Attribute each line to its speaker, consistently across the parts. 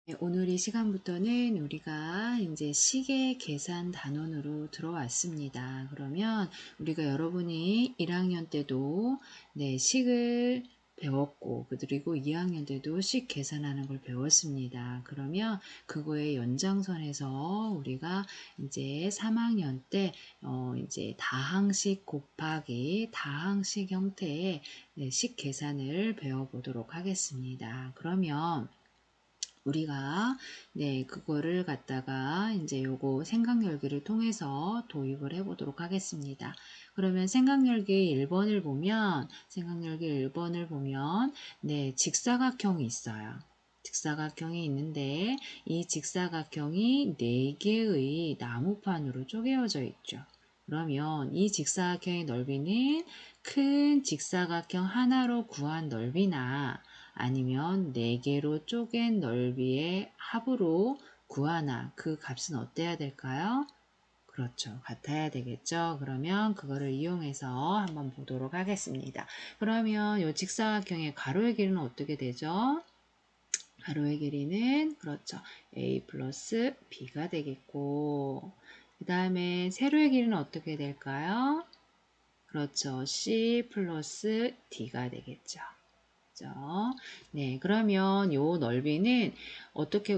Speaker 1: 네, 오늘 이 시간부터는 우리가 이제 시계 계산 단원으로 들어왔습니다. 그러면 우리가 여러분이 1학년 때도 식을 배웠고 그리고 2학년 때도 식 계산하는 걸 배웠습니다. 그러면 그거의 연장선에서 우리가 이제 3학년 때 이제 다항식 곱하기 다항식 형태의 식 계산을 배워보도록 하겠습니다. 그러면 우리가 그거를 갖다가 이제 요거 생각열기를 통해서 도입을 해 보도록 하겠습니다. 그러면 생각열기 1번을 보면 직사각형이 있어요. 직사각형이 있는데 이 직사각형이 4개의 나무판으로 쪼개어져 있죠. 그러면 이 직사각형의 넓이는 큰 직사각형 하나로 구한 넓이나 아니면 4개로 쪼갠 넓이의 합으로 구하나 그 값은 어때야 될까요? 그렇죠. 같아야 되겠죠. 그러면 그거를 이용해서 한번 보도록 하겠습니다. 그러면 이 직사각형의 가로의 길이는 어떻게 되죠? 가로의 길이는 그렇죠. a 플러스 b가 되겠고 그 다음에 세로의 길이는 어떻게 될까요? 그렇죠. c 플러스 d가 되겠죠. 그러면 요 넓이는 어떻게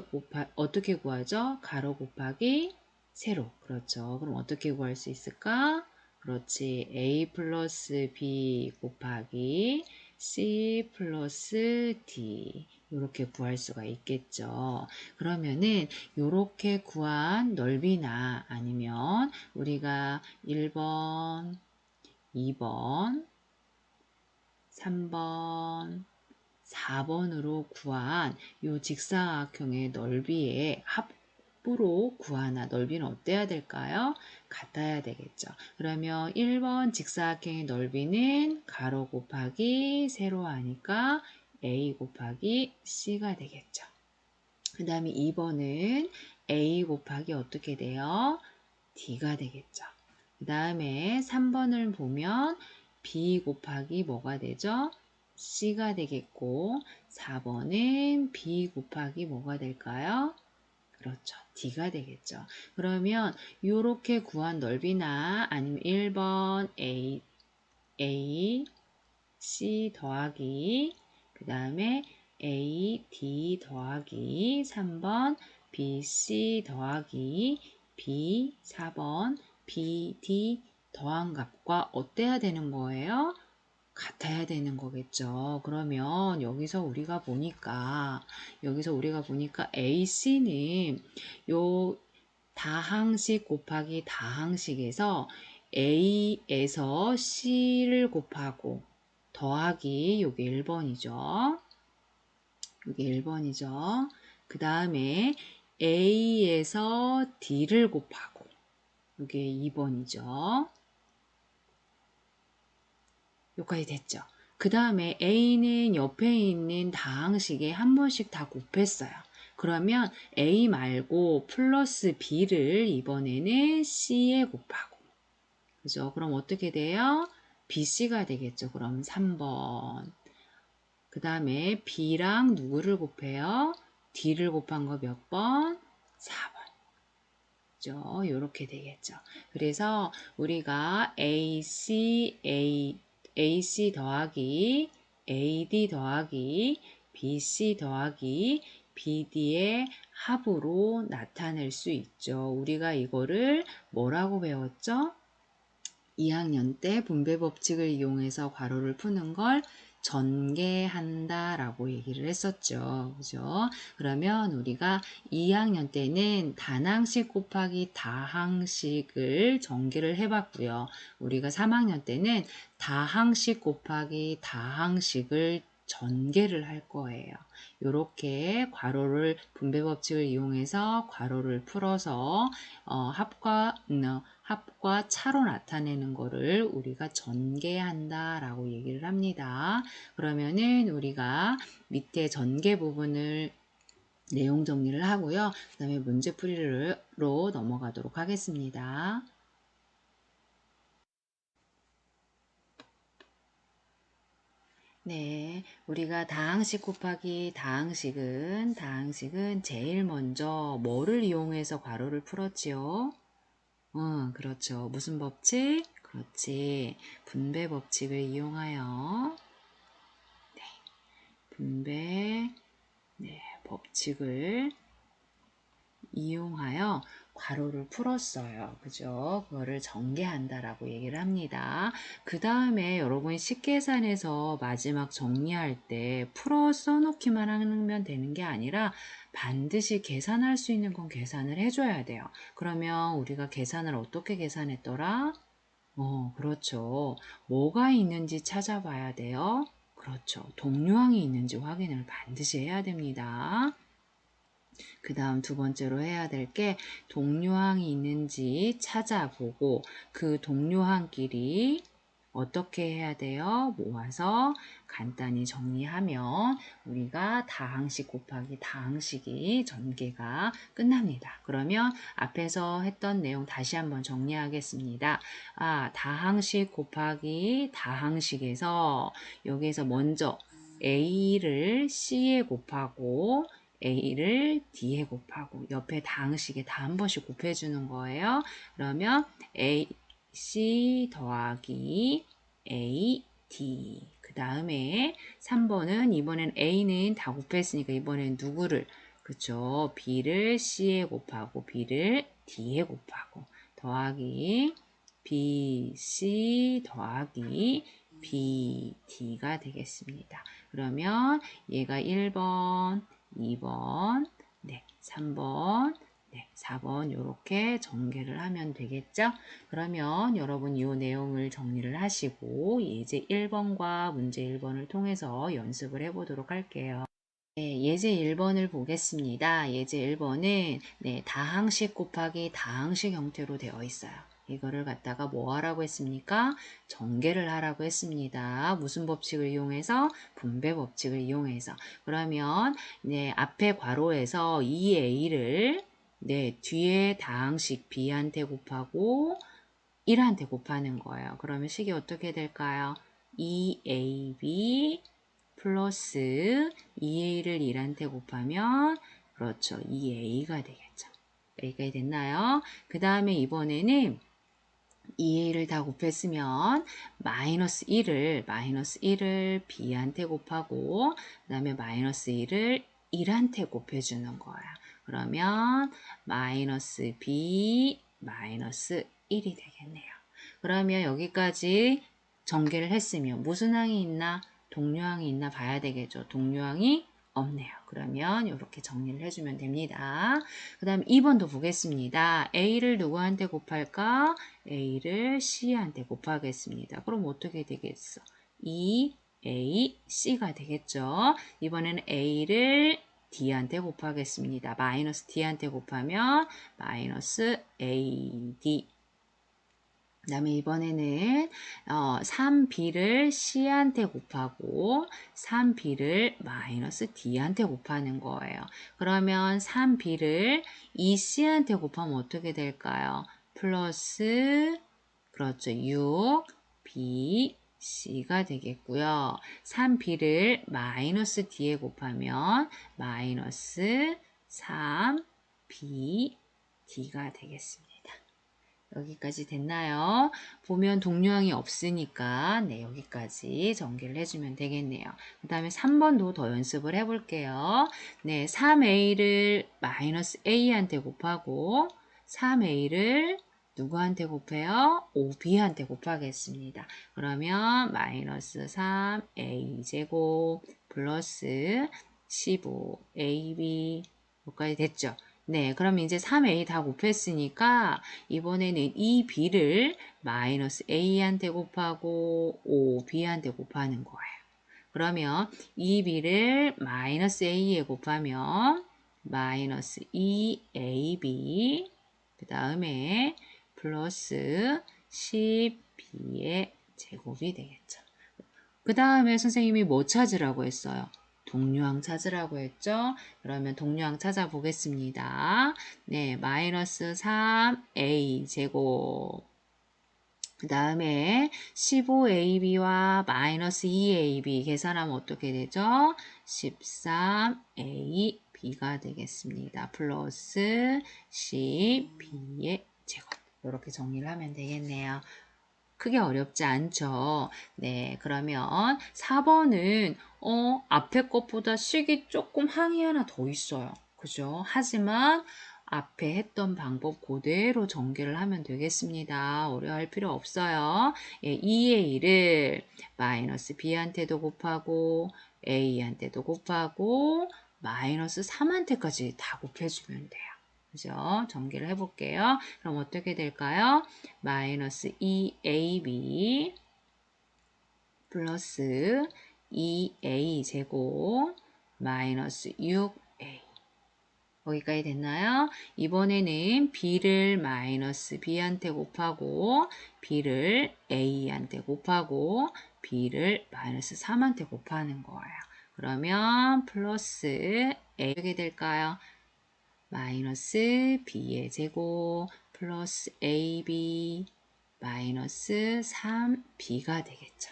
Speaker 1: 구하죠? 가로 곱하기 세로. 그렇죠. 그럼 어떻게 구할 수 있을까? 그렇지. a 플러스 b 곱하기 c 플러스 d. 이렇게 구할 수가 있겠죠. 그러면은 이렇게 구한 넓이나 아니면 우리가 1번, 2번, 3번, 4번으로 구한 이 직사각형의 넓이의 합으로 구하나 넓이는 어때야 될까요? 같아야 되겠죠. 그러면 1번 직사각형의 넓이는 가로 곱하기 세로 하니까 a 곱하기 c가 되겠죠. 그 다음에 2번은 a 곱하기 어떻게 돼요? d가 되겠죠. 그 다음에 3번을 보면 b 곱하기 뭐가 되죠? c가 되겠고 4번은 b 곱하기 뭐가 될까요? 그렇죠. d가 되겠죠. 그러면 이렇게 구한 넓이나 아니면 1번 a, c 더하기 그 다음에 a, d 더하기 3번 b, c 더하기 b 4번 b, d 더한 값과 어때야 되는 거예요? 같아야 되는 거겠죠. 그러면 여기서 우리가 보니까 AC는 요 다항식 곱하기 다항식에서 A에서 C를 곱하고 더하기 요게 1번이죠. 요게 1번이죠. 그 다음에 A에서 D를 곱하고 요게 2번이죠. 여기까지 됐죠. 그 다음에 A는 옆에 있는 다항식에 한 번씩 다 곱했어요. 그러면 A 말고 플러스 B를 이번에는 C에 곱하고. 그죠? 그럼 어떻게 돼요? BC가 되겠죠. 그럼 3번. 그 다음에 B랑 누구를 곱해요? D를 곱한 거 몇 번? 4번. 그죠? 이렇게 되겠죠. 그래서 우리가 AC 더하기 AD 더하기 BC 더하기 BD의 합으로 나타낼 수 있죠. 우리가 이거를 뭐라고 배웠죠? 2학년 때 분배 법칙을 이용해서 괄호를 푸는 걸 전개한다 라고 얘기를 했었죠. 그죠? 그러면 우리가 2학년 때는 단항식 곱하기 다항식을 전개를 해봤고요. 우리가 3학년 때는 다항식 곱하기 다항식을 전개를 할 거예요. 이렇게 괄호를 분배 법칙을 이용해서 괄호를 풀어서 합과 차로 나타내는 거를 우리가 전개한다 라고 얘기를 합니다. 그러면은 우리가 밑에 전개 부분을 내용 정리를 하고요. 그 다음에 문제풀이로 넘어가도록 하겠습니다. 네, 우리가 다항식 곱하기 다항식은 제일 먼저 뭐를 이용해서 괄호를 풀었지요? 그렇죠. 무슨 법칙? 그렇지. 분배 법칙을 이용하여 분배 법칙을 이용하여 괄호를 풀었어요. 그죠? 그거를 전개한다라고 얘기를 합니다. 그 다음에 여러분 식계산에서 마지막 정리할 때 풀어 써놓기만 하면 되는 게 아니라 반드시 계산할 수 있는 건 계산을 해줘야 돼요. 그러면 우리가 계산을 어떻게 계산했더라? 그렇죠. 뭐가 있는지 찾아봐야 돼요. 그렇죠. 동류항이 있는지 확인을 반드시 해야 됩니다. 그 다음 두 번째로 해야 될 게 동료항이 있는지 찾아보고 그 동료항끼리 어떻게 해야 돼요? 모아서 간단히 정리하면 우리가 다항식 곱하기 다항식이 전개가 끝납니다. 그러면 앞에서 했던 내용 다시 한번 정리하겠습니다. 다항식 곱하기 다항식에서 여기에서 먼저 A를 C에 곱하고 A를 D에 곱하고 옆에 다항식에 다 한 번씩 곱해주는 거예요. 그러면 A, C 더하기 A, D. 그 다음에 3번은 이번엔 A는 다 곱했으니까 이번엔 누구를? 그쵸. B를 C에 곱하고 B를 D에 곱하고 더하기 B, C 더하기 B, D가 되겠습니다. 그러면 얘가 1번, 2번, 3번, 4번 이렇게 전개를 하면 되겠죠? 그러면 여러분 이 내용을 정리를 하시고 예제 1번과 문제 1번을 통해서 연습을 해보도록 할게요. 네, 예제 1번을 보겠습니다. 예제 1번은 다항식 곱하기 다항식 형태로 되어 있어요. 이거를 갖다가 뭐 하라고 했습니까? 전개를 하라고 했습니다. 무슨 법칙을 이용해서? 분배 법칙을 이용해서. 그러면 앞에 괄호에서 2a를 뒤에 다항식 b한테 곱하고 1한테 곱하는 거예요. 그러면 식이 어떻게 될까요? 2ab 플러스 2a를 1한테 곱하면 그렇죠. 2a가 되겠죠. A가 됐나요? 그 다음에 이번에는 2a를 다 곱했으면 마이너스 1을 b한테 곱하고 그 다음에 마이너스 1을 1한테 곱해주는 거야. 그러면 마이너스 b 마이너스 1이 되겠네요. 그러면 여기까지 전개를 했으면 무슨 항이 있나? 동류항이 있나 봐야 되겠죠. 동류항이 없네요. 그러면 이렇게 정리를 해주면 됩니다. 그 다음 2번도 보겠습니다. A를 누구한테 곱할까? A를 C한테 곱하겠습니다. 그럼 어떻게 되겠어? 2A, C가 되겠죠. 이번에는 A를 D한테 곱하겠습니다. 마이너스 D한테 곱하면 마이너스 AD. 그 다음에 이번에는 3b를 c한테 곱하고 3b를 마이너스 d한테 곱하는 거예요. 그러면 3b를 2c한테 곱하면 어떻게 될까요? 플러스 그렇죠. 6b c가 되겠고요. 3b를 마이너스 d에 곱하면 마이너스 3b d가 되겠습니다. 여기까지 됐나요? 보면 동류항이 없으니까 여기까지 전개를 해주면 되겠네요. 그 다음에 3번도 더 연습을 해볼게요. 3a를 마이너스 a한테 곱하고 3a를 누구한테 곱해요? 5b한테 곱하겠습니다. 그러면 마이너스 3a제곱 플러스 15ab 여기까지 됐죠? 그럼 이제 3a 다 곱했으니까 이번에는 이 b를 마이너스 a한테 곱하고 5b한테 곱하는 거예요. 그러면 이 b를 마이너스 a에 곱하면 마이너스 2ab 그 다음에 플러스 10b의 제곱이 되겠죠. 그 다음에 선생님이 뭐 찾으라고 했어요? 동류항 찾으라고 했죠. 그러면 동류항 찾아보겠습니다. 마이너스 3a 제곱 그 다음에 15AB와 마이너스 2AB 계산하면 어떻게 되죠? 13AB가 되겠습니다. 플러스 10B의 제곱. 이렇게 정리를 하면 되겠네요. 크게 어렵지 않죠? 네, 그러면 4번은 앞에 것보다 식이 조금 항이 하나 더 있어요. 그죠? 하지만 앞에 했던 방법 그대로 전개를 하면 되겠습니다. 어려워할 필요 없어요. 예, 2의 1을 마이너스 b한테도 곱하고 a한테도 곱하고 마이너스 3한테까지 다 곱해주면 돼요. 그죠? 전개를 해볼게요. 그럼 어떻게 될까요? 마이너스 2ab 플러스 2a 제곱 마이너스 6a 여기까지 됐나요? 이번에는 b를 마이너스 b한테 곱하고 b를 a한테 곱하고 b를 마이너스 3한테 곱하는 거예요. 그러면 플러스 a 어떻게 될까요? 마이너스 b의 제곱 플러스 ab 마이너스 3b가 되겠죠.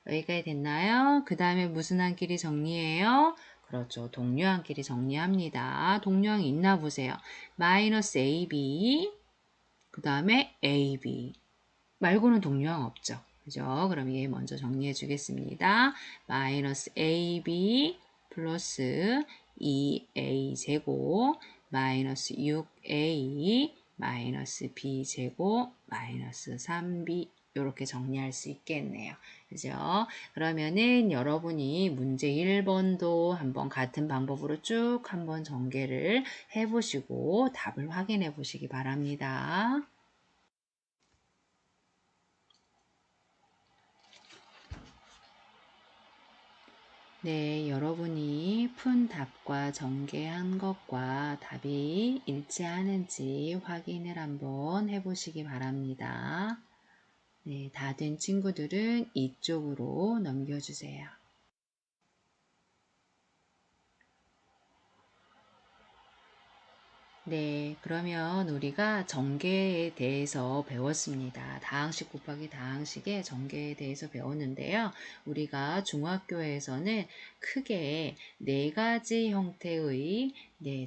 Speaker 1: 여기까지 됐나요? 그 다음에 무슨 한끼리 정리해요? 그렇죠. 동료한끼리 정리합니다. 동료항 있나 보세요. 마이너스 ab 그 다음에 ab 말고는 동료항 없죠. 그죠? 그럼 얘 먼저 정리해 주겠습니다. 마이너스 ab 플러스 2a 제곱 마이너스 6a 마이너스 b 제곱 마이너스 3b 이렇게 정리할 수 있겠네요. 그죠? 그러면은 여러분이 문제 1번도 한번 같은 방법으로 쭉 한번 전개를 해보시고 답을 확인해 보시기 바랍니다. 네, 여러분이 푼 답과 전개한 것과 답이 일치하는지 확인을 한번 해보시기 바랍니다. 네, 다 된 친구들은 이쪽으로 넘겨주세요. 네, 그러면 우리가 전개에 대해서 배웠습니다. 다항식 곱하기 다항식의 전개에 대해서 배웠는데요. 우리가 중학교에서는 크게 네 가지 형태의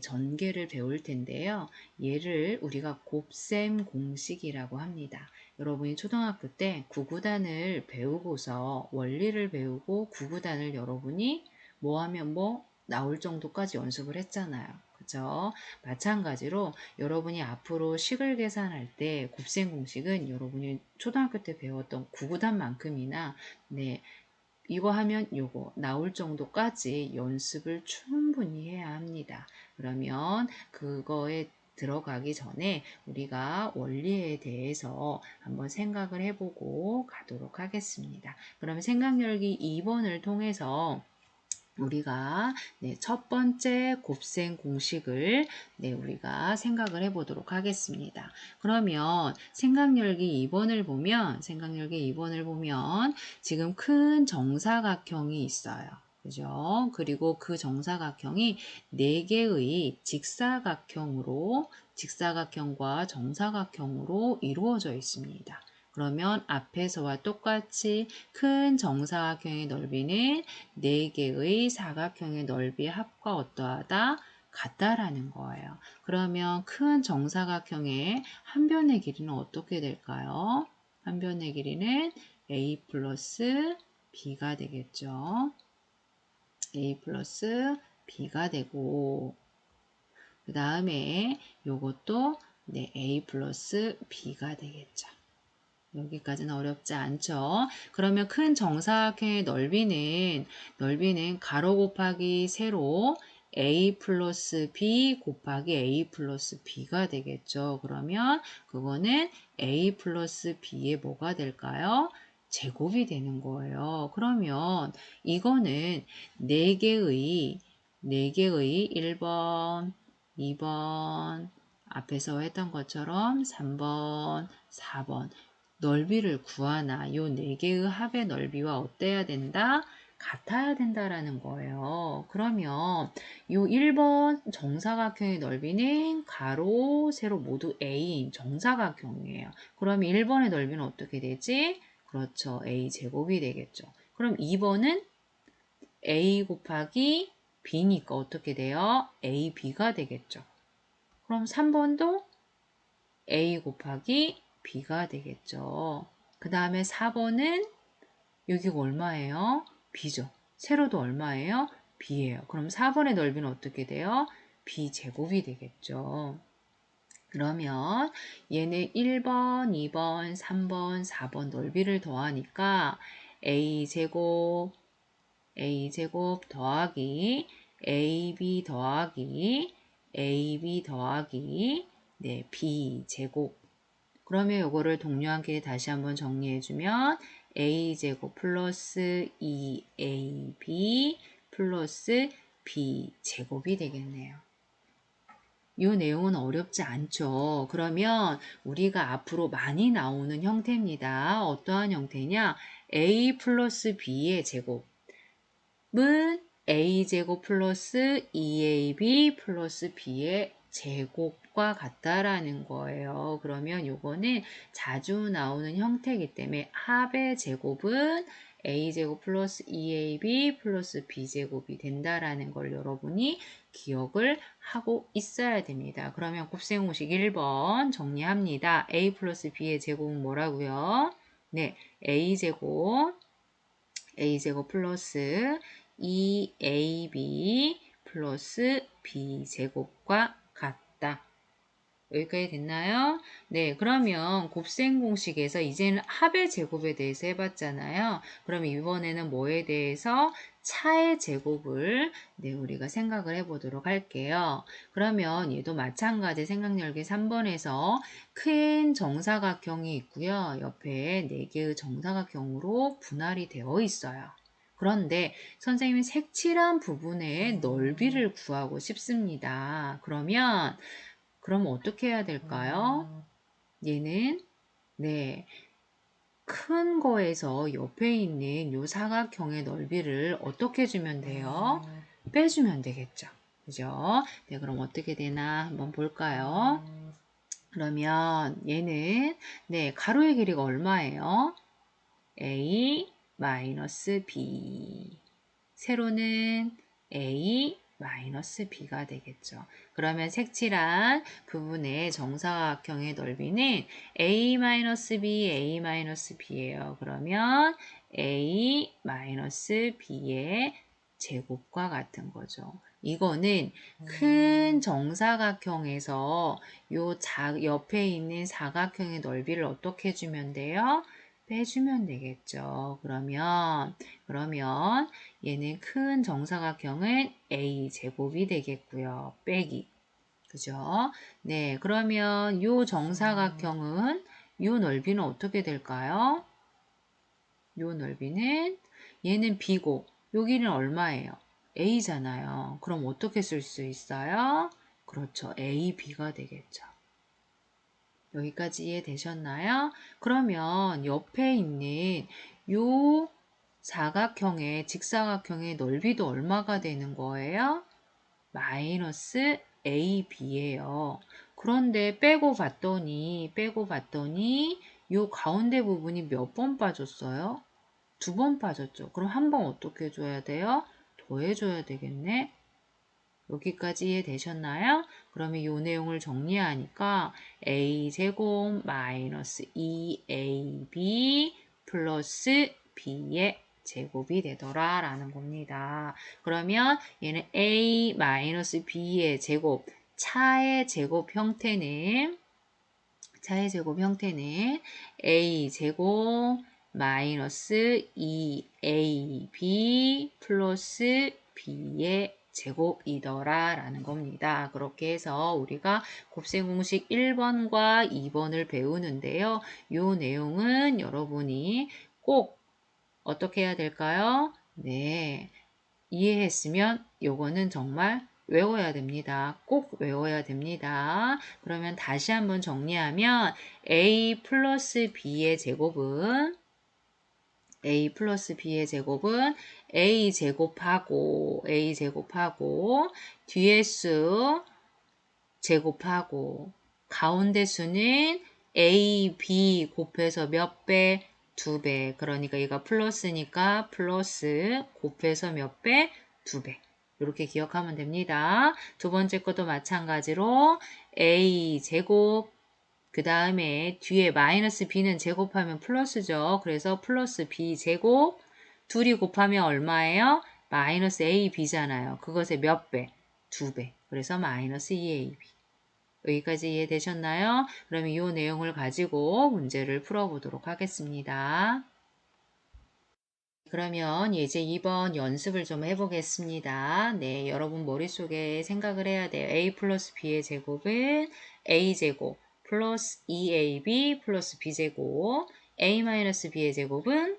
Speaker 1: 전개를 배울 텐데요. 얘를 우리가 곱셈 공식이라고 합니다. 여러분이 초등학교 때 구구단을 배우고서 원리를 배우고 구구단을 여러분이 뭐 하면 뭐 나올 정도까지 연습을 했잖아요. 그죠? 마찬가지로 여러분이 앞으로 식을 계산할 때 곱셈 공식은 여러분이 초등학교 때 배웠던 구구단만큼이나 이거 하면 요거 나올 정도까지 연습을 충분히 해야 합니다. 그러면 그거에 들어가기 전에 우리가 원리에 대해서 한번 생각을 해보고 가도록 하겠습니다. 그러면 생각열기 2번을 통해서 우리가 첫 번째 곱셈 공식을 우리가 생각을 해보도록 하겠습니다. 그러면 생각열기 2번을 보면 지금 큰 정사각형이 있어요. 그죠? 그리고 그 정사각형이 4개의 직사각형과 정사각형으로 이루어져 있습니다. 그러면 앞에서와 똑같이 큰 정사각형의 넓이는 4개의 사각형의 넓이의 합과 어떠하다? 같다라는 거예요. 그러면 큰 정사각형의 한 변의 길이는 어떻게 될까요? 한 변의 길이는 a 플러스 b가 되겠죠. a 플러스 b가 되고 그 다음에 요것도 a 플러스 b가 되겠죠. 여기까지는 어렵지 않죠. 그러면 큰 정사각형의 넓이는 가로 곱하기 세로 a 플러스 b 곱하기 a 플러스 b가 되겠죠. 그러면 그거는 a 플러스 b의 뭐가 될까요? 제곱이 되는 거예요. 그러면 이거는 4개의 1번, 2번, 앞에서 했던 것처럼 3번, 4번 넓이를 구하나 요 4개의 합의 넓이와 어때야 된다? 같아야 된다라는 거예요. 그러면 요 1번 정사각형의 넓이는 가로, 세로 모두 A인 정사각형이에요. 그럼 1번의 넓이는 어떻게 되지? 그렇죠. A 제곱이 되겠죠. 그럼 2번은 A 곱하기 B니까 어떻게 돼요? AB가 되겠죠. 그럼 3번도 A 곱하기 B가 되겠죠. 그 다음에 4번은 여기가 얼마예요? B죠. 세로도 얼마예요? B예요. 그럼 4번의 넓이는 어떻게 돼요? B제곱이 되겠죠. 그러면 얘는 1번, 2번, 3번, 4번 넓이를 더하니까 A제곱 더하기 AB 더하기 AB 더하기 네, B제곱. 그러면 요거를 동료함께 다시 한번 정리해주면 A제곱 플러스 2AB 플러스 B제곱이 되겠네요. 이 내용은 어렵지 않죠. 그러면 우리가 앞으로 많이 나오는 형태입니다. 어떠한 형태냐? A 플러스 B의 제곱은 A제곱 플러스 2AB 플러스 B의 제곱과 같다라는 거예요. 그러면 요거는 자주 나오는 형태이기 때문에 합의 제곱은 A제곱 플러스 2AB 플러스 B제곱이 된다라는 걸 여러분이 기억을 하고 있어야 됩니다. 그러면 곱셈공식 1번 정리합니다. A 플러스 B의 제곱은 뭐라고요? 네, A제곱 플러스 2AB 플러스 B제곱과 같다. 여기까지 됐나요? 네, 그러면 곱셈 공식에서 이제는 합의 제곱에 대해서 해봤잖아요. 그럼 이번에는 뭐에 대해서? 차의 제곱을 우리가 생각을 해보도록 할게요. 그러면 얘도 마찬가지 생각열기 3번에서 큰 정사각형이 있고요. 옆에 4개의 정사각형으로 분할이 되어 있어요. 그런데 선생님이 색칠한 부분의 넓이를 구하고 싶습니다. 그럼 어떻게 해야 될까요? 얘는 큰 거에서 옆에 있는 요 사각형의 넓이를 어떻게 주면 돼요? 빼주면 되겠죠. 그죠? 네, 그럼 어떻게 되나 한번 볼까요? 그러면 얘는 가로의 길이가 얼마예요? A 마이너스 B. 세로는 A 마이너스 B가 되겠죠. 그러면 색칠한 부분의 정사각형의 넓이는 A 마이너스 B, A 마이너스 B예요. 그러면 A 마이너스 B의 제곱과 같은 거죠. 이거는 큰 정사각형에서 요 옆에 있는 사각형의 넓이를 어떻게 해주면 돼요? 빼주면 되겠죠. 그러면 얘는 큰 정사각형은 A제곱이 되겠고요. 빼기. 그죠? 네, 그러면 요 정사각형은 요 넓이는 어떻게 될까요? 요 넓이는 얘는 B고 여기는 얼마예요? A잖아요. 그럼 어떻게 쓸 수 있어요? 그렇죠. AB가 되겠죠. 여기까지 이해되셨나요? 그러면 옆에 있는 요 사각형의 직사각형의 넓이도 얼마가 되는 거예요? 마이너스 AB예요. 그런데 빼고 봤더니 요 가운데 부분이 몇 번 빠졌어요? 2번 빠졌죠. 그럼 한 번 어떻게 해줘야 돼요? 더해줘야 되겠네. 여기까지 이해되셨나요? 그러면 이 내용을 정리하니까 a제곱 마이너스 2ab 플러스 b의 제곱이 되더라 라는 겁니다. 그러면 얘는 a 마이너스 b의 제곱, 차의 제곱 형태는 a제곱 마이너스 2ab 플러스 b의 제곱이더라 라는 겁니다. 그렇게 해서 우리가 곱셈 공식 1번과 2번을 배우는데요. 이 내용은 여러분이 꼭 어떻게 해야 될까요? 네, 이해했으면 요거는 정말 외워야 됩니다. 꼭 외워야 됩니다. 그러면 다시 한번 정리하면 a 플러스 b의 제곱은 a 플러스 b의 제곱은 a 제곱하고 뒤에 수 제곱하고 가운데 수는 a, b 곱해서 몇 배? 2배. 그러니까 얘가 플러스니까 플러스 곱해서 몇 배? 2배. 이렇게 기억하면 됩니다. 두 번째 것도 마찬가지로 a 제곱 그 다음에 뒤에 마이너스 b는 제곱하면 플러스죠. 그래서 플러스 b 제곱 둘이 곱하면 얼마예요? 마이너스 a, b잖아요. 그것의 몇 배? 2배. 그래서 마이너스 2ab. 여기까지 이해되셨나요? 그러면 이 내용을 가지고 문제를 풀어보도록 하겠습니다. 그러면 이제 2번 연습을 좀 해보겠습니다. 네, 여러분 머릿속에 생각을 해야 돼요. a 플러스 b의 제곱은 a제곱 플러스 2ab 플러스 b제곱 a 마이너스 b의 제곱은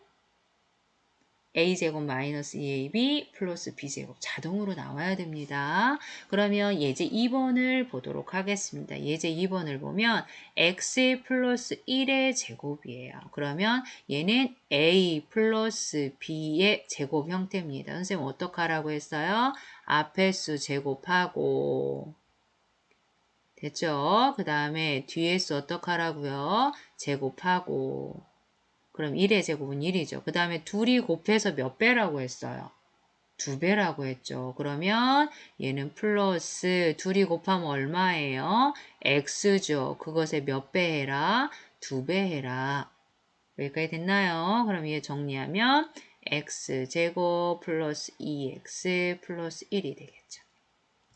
Speaker 1: a제곱 마이너스 2ab 플러스 b제곱 자동으로 나와야 됩니다. 그러면 예제 2번을 보도록 하겠습니다. 예제 2번을 보면 x 플러스 1의 제곱이에요. 그러면 얘는 a 플러스 b의 제곱 형태입니다. 선생님 어떻게 하라고 했어요? 앞에 수 제곱하고 됐죠? 그 다음에 뒤에 수 어떻게 하라고요? 제곱하고 그럼 1의 제곱은 1이죠. 그 다음에 둘이 곱해서 몇 배라고 했어요? 2배라고 했죠. 그러면 얘는 플러스 둘이 곱하면 얼마예요? x죠. 그것에 몇 배 해라? 2배 해라. 여기까지 됐나요? 그럼 얘 정리하면 x제곱 플러스 2x 플러스 1이 되겠죠.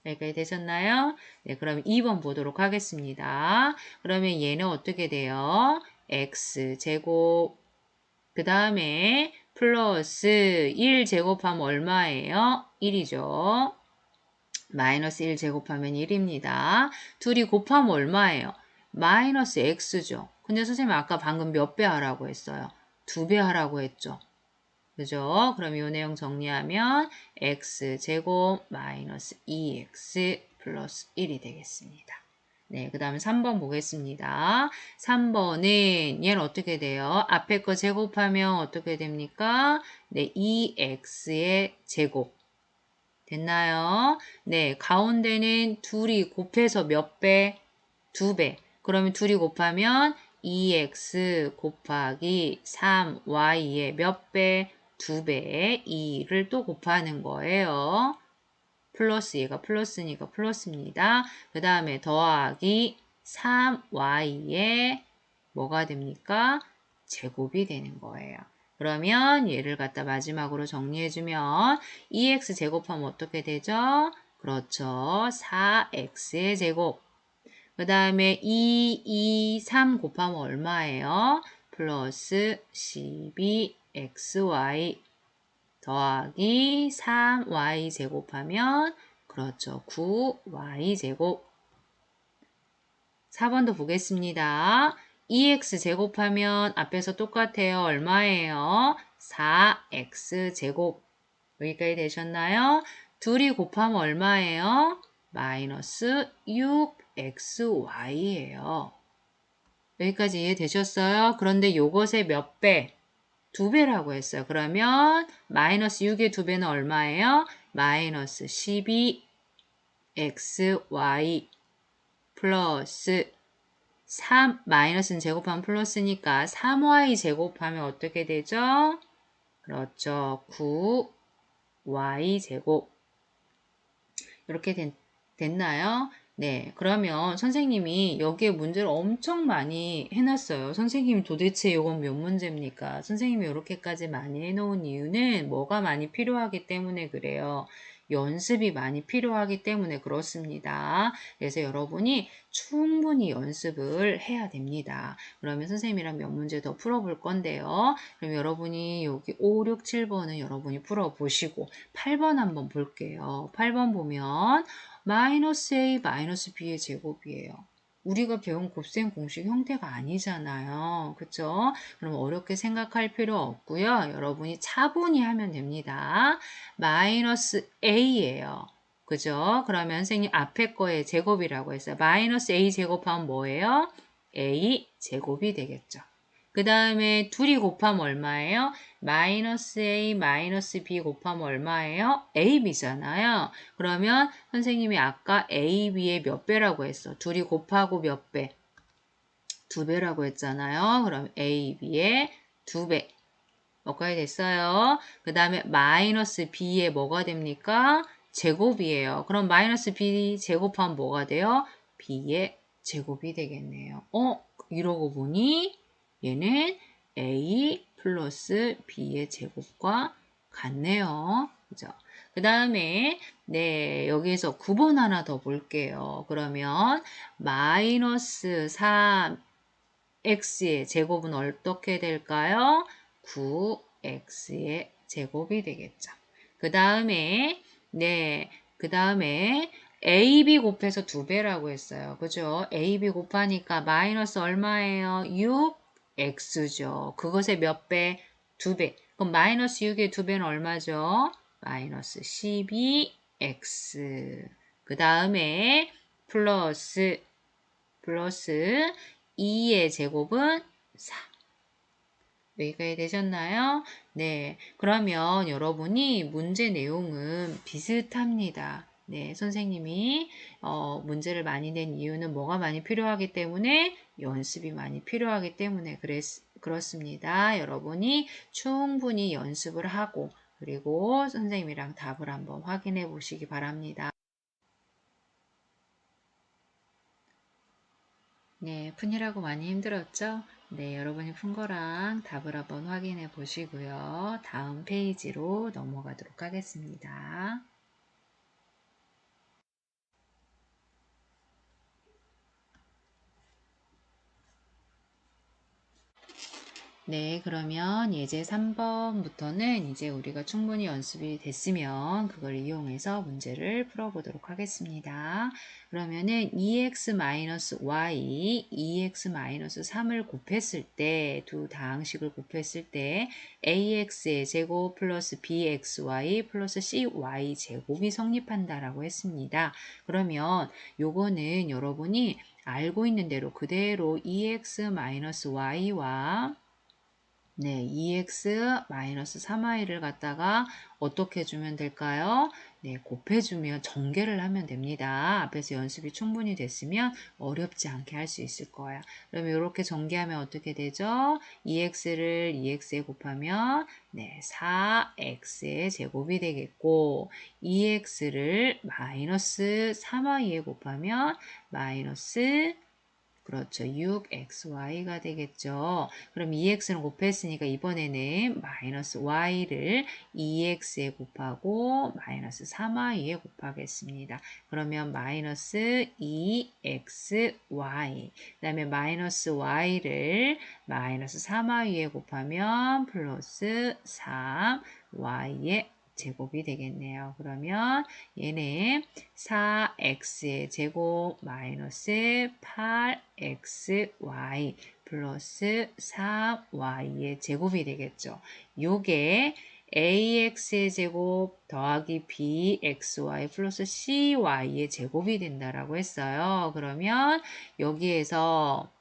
Speaker 1: 여기까지 되셨나요? 네, 그럼 2번 보도록 하겠습니다. 그러면 얘는 어떻게 돼요? x제곱 그 다음에 플러스 1 제곱하면 얼마예요? 1이죠. 마이너스 1 제곱하면 1입니다. 둘이 곱하면 얼마예요? 마이너스 x죠. 근데 선생님 아까 방금 몇 배 하라고 했어요? 2배 하라고 했죠. 그죠? 그럼 이 내용 정리하면 x제곱 마이너스 2x 플러스 1이 되겠습니다. 네, 그 다음에 3번 보겠습니다. 3번은 얘는 어떻게 돼요? 앞에 거 제곱하면 어떻게 됩니까? 네, 2x의 제곱. 됐나요? 네, 가운데는 둘이 곱해서 몇 배? 2배. 그러면 둘이 곱하면 2x 곱하기 3y의 몇 배? 2배. 2를 또 곱하는 거예요. 플러스 얘가 플러스니까 플러스입니다. 그 다음에 더하기 3y의 뭐가 됩니까? 제곱이 되는 거예요. 그러면 얘를 갖다 마지막으로 정리해주면 2x 제곱하면 어떻게 되죠? 그렇죠. 4x의 제곱. 그 다음에 3 곱하면 얼마예요? 플러스 12xy 더하기 3y 제곱하면 그렇죠. 9y 제곱. 4번도 보겠습니다. 2x 제곱하면 앞에서 똑같아요. 얼마예요? 4x 제곱. 여기까지 되셨나요? 둘이 곱하면 얼마예요? 마이너스 6xy예요. 여기까지 이해되셨어요? 그런데 요것의 몇 배? 2배라고 했어요. 그러면 마이너스 6의 2배는 얼마예요? 마이너스 12xy 플러스 3 마이너스는 제곱하면 플러스니까 3y 제곱하면 어떻게 되죠? 그렇죠. 9y 제곱 이렇게 됐나요? 네, 그러면 선생님이 여기에 문제를 엄청 많이 해놨어요. 선생님이 도대체 이건 몇 문제입니까? 선생님이 이렇게까지 많이 해놓은 이유는 뭐가 많이 필요하기 때문에 그래요. 연습이 많이 필요하기 때문에 그렇습니다. 그래서 여러분이 충분히 연습을 해야 됩니다. 그러면 선생님이랑 몇 문제 더 풀어볼 건데요. 그럼 여러분이 여기 5, 6, 7번은 여러분이 풀어보시고 8번 한번 볼게요. 8번 보면 마이너스 a 마이너스 b의 제곱이에요. 우리가 배운 곱셈 공식 형태가 아니잖아요. 그쵸? 그럼 어렵게 생각할 필요 없고요. 여러분이 차분히 하면 됩니다. 마이너스 a예요. 그죠? 그러면 선생님 앞에 거의 제곱이라고 했어요. 마이너스 a 제곱하면 뭐예요? a 제곱이 되겠죠. 그 다음에 둘이 곱하면 얼마예요? 마이너스 A 마이너스 B 곱하면 얼마예요? AB잖아요. 그러면 선생님이 아까 AB의 몇 배라고 했어? 둘이 곱하고 몇 배? 2배라고 했잖아요. 그럼 AB의 2배. 뭐가 됐어요? 그 다음에 마이너스 B의 뭐가 됩니까? 제곱이에요. 그럼 마이너스 B 제곱하면 뭐가 돼요? B의 제곱이 되겠네요. 이러고 보니 얘는 A 플러스 B의 제곱과 같네요. 그죠? 그 다음에 네 여기에서 9번 하나 더 볼게요. 그러면 마이너스 3x의 제곱은 어떻게 될까요? 9x의 제곱이 되겠죠. 그 다음에 그 다음에 AB 곱해서 2배라고 했어요. 그죠? AB 곱하니까 마이너스 얼마예요? 6x죠. 그것의 몇 배? 2배. 그럼 마이너스 6의 2배는 얼마죠? 마이너스 12x. 그 다음에 플러스 2의 제곱은 4. 여기까지 되셨나요? 네. 그러면 여러분이 문제 내용은 비슷합니다. 네. 선생님이 문제를 많이 낸 이유는 뭐가 많이 필요하기 때문에 연습이 많이 필요하기 때문에 그렇습니다. 여러분이 충분히 연습을 하고 그리고 선생님이랑 답을 한번 확인해 보시기 바랍니다. 네, 푼이라고 많이 힘들었죠? 네, 여러분이 푼 거랑 답을 한번 확인해 보시고요. 다음 페이지로 넘어가도록 하겠습니다. 네, 그러면 예제 3번부터는 이제 우리가 충분히 연습이 됐으면 그걸 이용해서 문제를 풀어보도록 하겠습니다. 그러면은 2x-y, 2x-3을 곱했을 때, 두 다항식을 곱했을 때 ax의 제곱 플러스 bxy 플러스 cy 제곱이 성립한다라고 했습니다. 그러면 요거는 여러분이 알고 있는 대로 그대로 2x-y와 네, 2x-3y를 갖다가 어떻게 해주면 될까요? 네, 곱해주면 전개를 하면 됩니다. 앞에서 연습이 충분히 됐으면 어렵지 않게 할 수 있을 거예요. 그러면 이렇게 전개하면 어떻게 되죠? 2x를 2x에 곱하면 네, 4x의 제곱이 되겠고 2x를 마이너스 3y에 곱하면 마이너스 그렇죠. 6xy가 되겠죠. 그럼 2x는 곱했으니까 이번에는 마이너스 y를 2x에 곱하고 마이너스 3y에 곱하겠습니다. 그러면 마이너스 2xy 그 다음에 마이너스 y를 마이너스 3y에 곱하면 플러스 3y에 제곱이 되겠네요. 그러면 얘는 4x의 제곱 마이너스 8xy 플러스 3y의 제곱이 되겠죠. 요게 ax의 제곱 더하기 bxy 플러스 cy의 제곱이 된다라고 했어요. 그러면 여기에서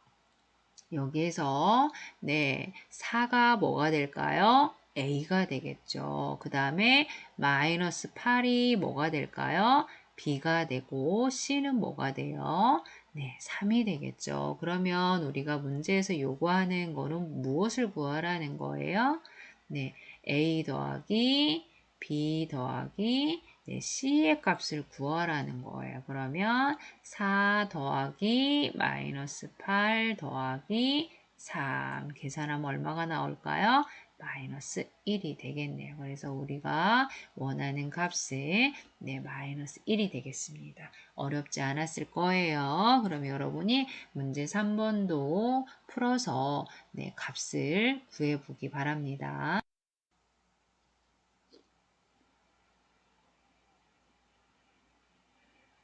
Speaker 1: 네, 4가 뭐가 될까요? A가 되겠죠. 그 다음에 마이너스 8이 뭐가 될까요? B가 되고 C는 뭐가 돼요? 네, 3이 되겠죠. 그러면 우리가 문제에서 요구하는 거는 무엇을 구하라는 거예요? 네, A 더하기 B 더하기 네, C의 값을 구하라는 거예요. 그러면 4 더하기 마이너스 8 더하기 3 계산하면 얼마가 나올까요? 마이너스 1이 되겠네요. 그래서 우리가 원하는 값은 네, 마이너스 1이 되겠습니다. 어렵지 않았을 거예요. 그럼 여러분이 문제 3번도 풀어서 네, 값을 구해보기 바랍니다.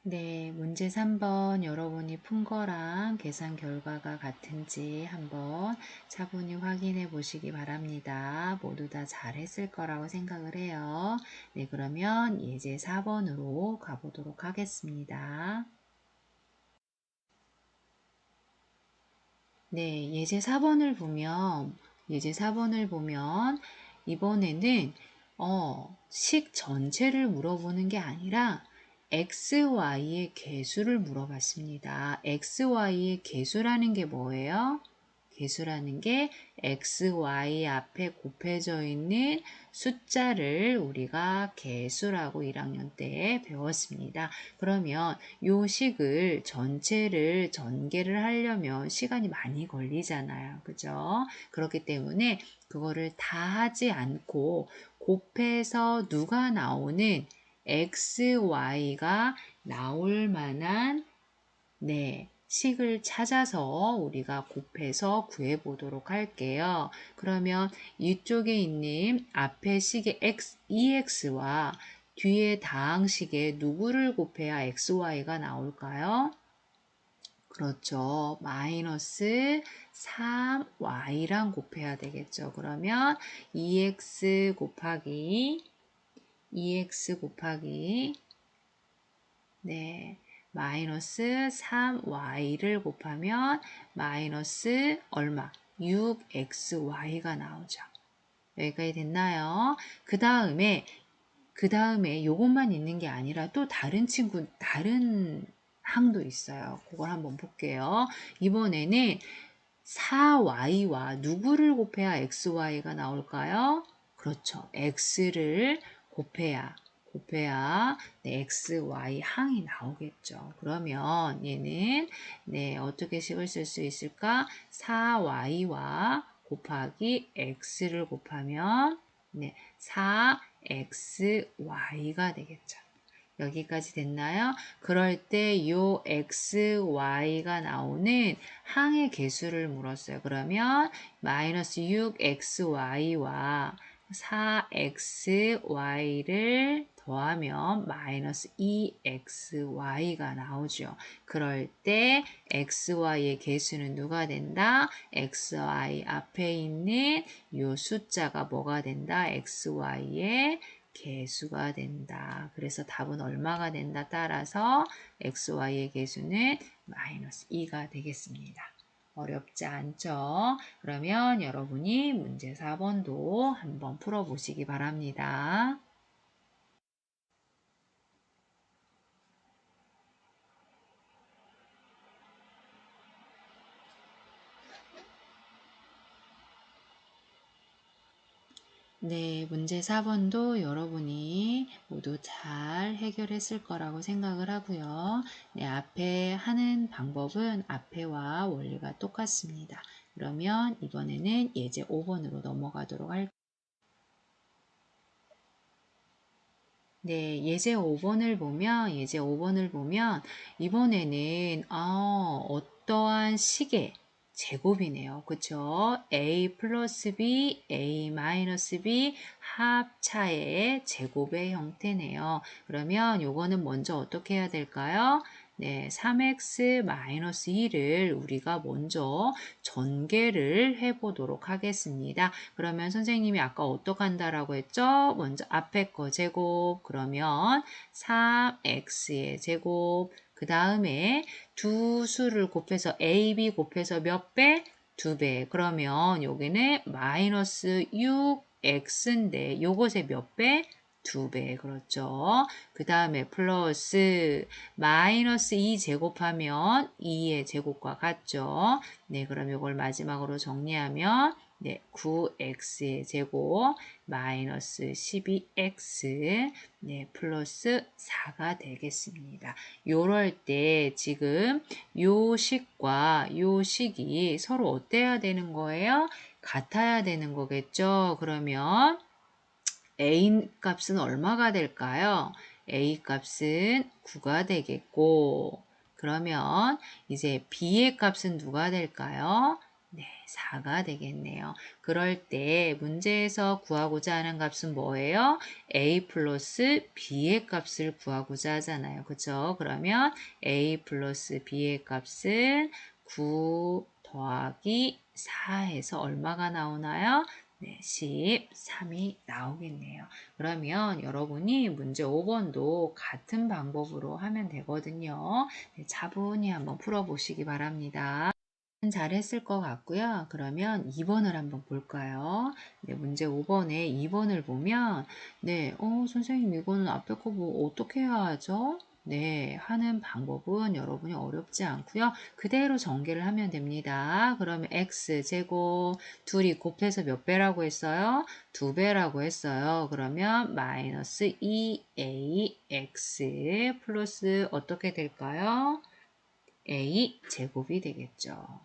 Speaker 1: 네, 문제 3번 여러분이 푼 거랑 계산 결과가 같은지 한번 차분히 확인해 보시기 바랍니다. 모두 다 잘했을 거라고 생각을 해요. 네, 그러면 예제 4번으로 가보도록 하겠습니다. 네, 예제 4번을 보면 이번에는 식 전체를 물어보는 게 아니라 xy의 개수를 물어봤습니다. xy의 개수라는 게 뭐예요? 개수라는 게 xy 앞에 곱해져 있는 숫자를 우리가 개수라고 1학년 때 배웠습니다. 그러면 요 식을 전체를 전개를 하려면 시간이 많이 걸리잖아요. 그죠? 그렇기 때문에 그거를 다 하지 않고 곱해서 누가 나오는 xy가 나올 만한 식을 찾아서 우리가 곱해서 구해보도록 할게요. 그러면 이쪽에 있는 앞에 식의 EX와 뒤에 다항식에 누구를 곱해야 XY가 나올까요? 그렇죠. 마이너스 3y랑 곱해야 되겠죠. 그러면 2x 곱하기 마이너스 3y를 곱하면 마이너스 얼마? 6xy가 나오죠. 여기까지 됐나요? 그 다음에 요것만 있는 게 아니라 또 다른 항도 있어요. 그걸 한번 볼게요. 이번에는 4y와 누구를 곱해야 xy가 나올까요? 그렇죠. x를 곱해야 x, y 항이 나오겠죠. 그러면 얘는 어떻게 식을 쓸 수 있을까? 4y와 곱하기 x를 곱하면 4xy가 되겠죠. 여기까지 됐나요? 그럴 때 요 xy가 나오는 항의 개수를 물었어요. 그러면 마이너스 6xy와 4xy를 더하면 마이너스 2xy가 나오죠. 그럴 때 xy의 개수는 누가 된다? xy 앞에 있는 요 숫자가 뭐가 된다? xy의 개수가 된다. 그래서 답은 얼마가 된다 따라서 xy의 개수는 마이너스 2가 되겠습니다. 어렵지 않죠? 그러면 여러분이 문제 4번도 한번 풀어보시기 바랍니다. 네, 문제 4번도 여러분이 모두 잘 해결했을 거라고 생각을 하고요. 앞에 하는 방법은 앞에와 원리가 똑같습니다. 그러면 이번에는 예제 5번으로 넘어가도록 할게요. 예제 5번을 보면 이번에는 어떠한 식의 제곱이네요. 그쵸? A 플러스 B, A 마이너스 B 합차의 제곱의 형태네요. 그러면 요거는 먼저 어떻게 해야 될까요? 3x 마이너스 2를 우리가 먼저 전개를 해보도록 하겠습니다. 그러면 선생님이 아까 어떻게 한다라고 했죠? 먼저 앞에 거 제곱, 그러면 3x의 제곱, 그 다음에 두 수를 곱해서 a, b 곱해서 몇 배? 2배. 그러면 여기는 마이너스 6x인데 요것의 몇 배? 2배. 그렇죠. 그 다음에 플러스 마이너스 2 제곱하면 2의 제곱과 같죠. 그럼 이걸 마지막으로 정리하면 9x의 제곱 마이너스 12x 플러스 4가 되겠습니다. 요럴 때 지금 요 식과 요 식이 서로 어때야 되는 거예요? 같아야 되는 거겠죠. 그러면 A 값은 얼마가 될까요? A 값은 9가 되겠고, 그러면 이제 B의 값은 누가 될까요? 4가 되겠네요. 그럴 때 문제에서 구하고자 하는 값은 뭐예요? A 플러스 B의 값을 구하고자 하잖아요. 그쵸? 그러면 A 플러스 B의 값은 9 더하기 4해서 얼마가 나오나요? 13이 나오겠네요. 그러면 여러분이 문제 5번도 같은 방법으로 하면 되거든요. 차분히 한번 풀어보시기 바랍니다. 잘했을 것 같고요. 그러면 2번을 한번 볼까요? 네, 문제 5번에 2번을 보면 네, 선생님 이거는 앞에 거 뭐 어떻게 해야 하죠? 네, 하는 방법은 여러분이 어렵지 않고요. 그대로 전개를 하면 됩니다. 그러면 x제곱 둘이 곱해서 몇 배라고 했어요? 2배라고 했어요. 그러면 마이너스 2ax 플러스 어떻게 될까요? a 제곱이 되겠죠.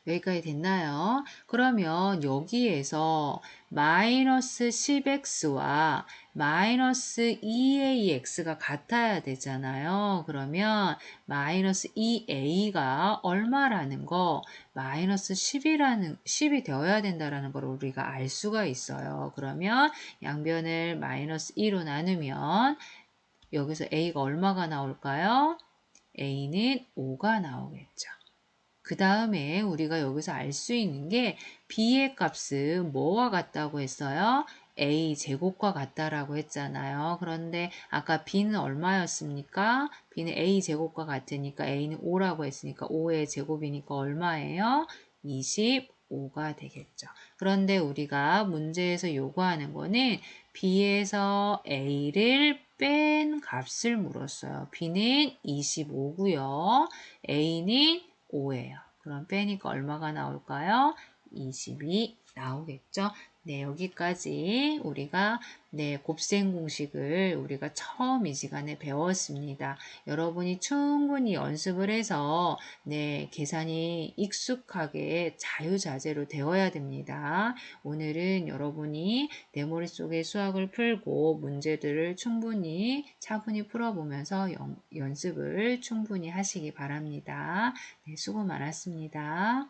Speaker 1: 여기까지 됐나요? 그러면 여기에서 마이너스 10x와 마이너스 2ax가 같아야 되잖아요. 그러면 마이너스 2a가 얼마라는 거, 마이너스 10이 되어야 된다라는 걸 우리가 알 수가 있어요. 그러면 양변을 마이너스 2로 나누면 여기서 a가 얼마가 나올까요? a는 5가 나오겠죠. 그 다음에 우리가 여기서 알 수 있는 게 b의 값은 뭐와 같다고 했어요? a 제곱과 같다라고 했잖아요. 그런데 아까 b는 얼마였습니까? b는 a 제곱과 같으니까 a는 5라고 했으니까 5의 제곱이니까 얼마예요? 25가 되겠죠. 그런데 우리가 문제에서 요구하는 거는 b에서 a를 뺀 값을 물었어요. b는 25고요. a는 5예요. 그럼 빼니까 얼마가 나올까요? 20이 나오겠죠. 네, 여기까지 우리가 곱셈 공식을 우리가 처음 이 시간에 배웠습니다. 여러분이 충분히 연습을 해서 계산이 익숙하게 자유자재로 되어야 됩니다. 오늘은 여러분이 내 머릿속에 수학을 풀고 문제들을 충분히 차분히 풀어보면서 연습을 충분히 하시기 바랍니다. 네, 수고 많았습니다.